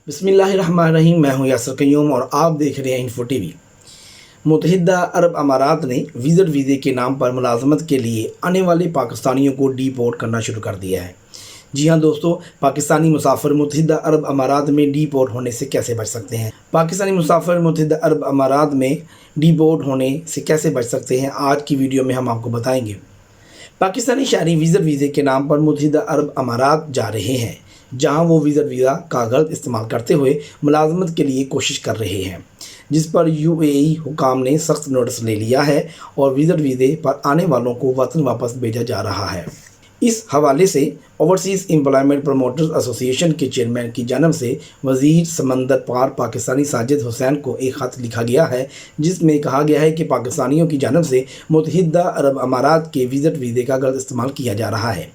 بسم اللہ الرحمن الرحیم۔ میں ہوں یاسر قیوم اور آپ دیکھ رہے ہیں انفو ٹی وی۔ متحدہ عرب امارات نے وزٹ ویزے کے نام پر ملازمت کے لیے آنے والے پاکستانیوں کو ڈی پورٹ کرنا شروع کر دیا ہے۔ جی ہاں دوستو، پاکستانی مسافر متحدہ عرب امارات میں ڈی پورٹ ہونے سے کیسے بچ سکتے ہیں؟ پاکستانی مسافر متحدہ عرب امارات میں ڈی پورٹ ہونے سے کیسے بچ سکتے ہیں، آج کی ویڈیو میں ہم آپ کو بتائیں گے۔ پاکستانی شہری وزٹ ویزے کے نام پر متحدہ عرب امارات جا رہے ہیں، جہاں وہ وزٹ ویزا کا غلط استعمال کرتے ہوئے ملازمت کے لیے کوشش کر رہے ہیں، جس پر UAE حکام نے سخت نوٹس لے لیا ہے اور وزٹ ویزے پر آنے والوں کو وطن واپس بھیجا جا رہا ہے۔ اس حوالے سے اوورسیز امپلائمنٹ پروموٹرز ایسوسی ایشن کے چیئرمین کی جانب سے وزیر سمندر پار پاکستانی ساجد حسین کو ایک خط لکھا گیا ہے، جس میں کہا گیا ہے کہ پاکستانیوں کی جانب سے متحدہ عرب امارات کے وزٹ ویزے کا غلط استعمال کیا جا رہا ہے۔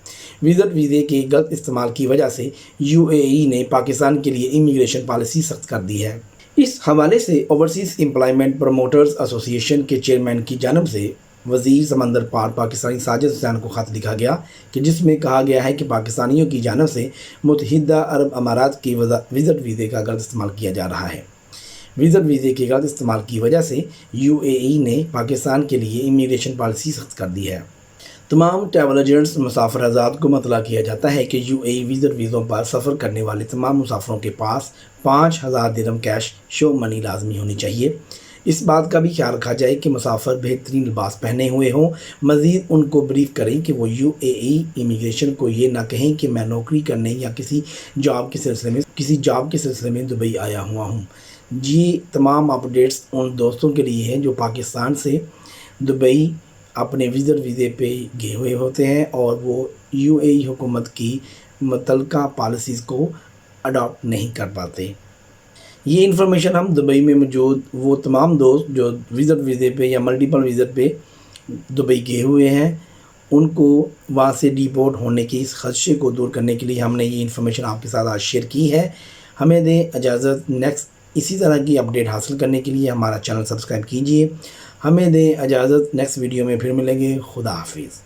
وزٹ ویزے کے غلط استعمال کی وجہ سے UAE نے پاکستان کے لیے امیگریشن پالیسی سخت کر دی ہے۔ اس حوالے سے اوورسیز امپلائمنٹ پروموٹرز ایسوسی ایشن کے چیئرمین کی جانب سے وزیر سمندر پار پاکستانی ساجد حسین کو خط لکھا گیا کہ جس میں کہا گیا ہے کہ پاکستانیوں کی جانب سے متحدہ عرب امارات کے وزٹ ویزے کا غلط استعمال کیا جا رہا ہے۔ وزٹ ویزے کے غلط استعمال کی وجہ سے UAE نے پاکستان کے لیے امیگریشن پالیسی سخت کر دی ہے۔ تمام ٹریول ایجنٹس مسافر حضرات کو مطلع کیا جاتا ہے کہ UAE وزٹ ویزوں پر سفر کرنے والے تمام مسافروں کے پاس 5000 درہم کیش شو منی لازمی ہونی چاہیے۔ اس بات کا بھی خیال رکھا جائے کہ مسافر بہترین لباس پہنے ہوئے ہوں۔ مزید ان کو بریف کریں کہ وہ UAE امیگریشن کو یہ نہ کہیں کہ میں نوکری کرنے یا کسی جاب کے سلسلے میں دبئی آیا ہوا ہوں۔ جی تمام اپڈیٹس ان دوستوں کے لیے ہیں جو پاکستان سے دبئی اپنے وزٹ ویزے پہ گئے ہوئے ہوتے ہیں اور وہ UAE حکومت کی متعلقہ پالیسیز کو اڈاپٹ نہیں کر پاتے۔ یہ انفارمیشن ہم دبئی میں موجود وہ تمام دوست جو وزٹ ویزے پہ یا ملٹیپل وزٹ پہ دبئی گئے ہوئے ہیں، ان کو وہاں سے ڈی پورٹ ہونے کے اس خدشے کو دور کرنے کے لیے ہم نے یہ انفارمیشن آپ کے ساتھ آج شیئر کی ہے۔ ہمیں دیں اجازت، نیکسٹ اسی طرح کی اپڈیٹ حاصل کرنے کے لیے ہمارا چینل سبسکرائب کیجیے۔ ہمیں دیں اجازت، نیکسٹ ویڈیو میں پھر ملیں گے۔ خدا حافظ۔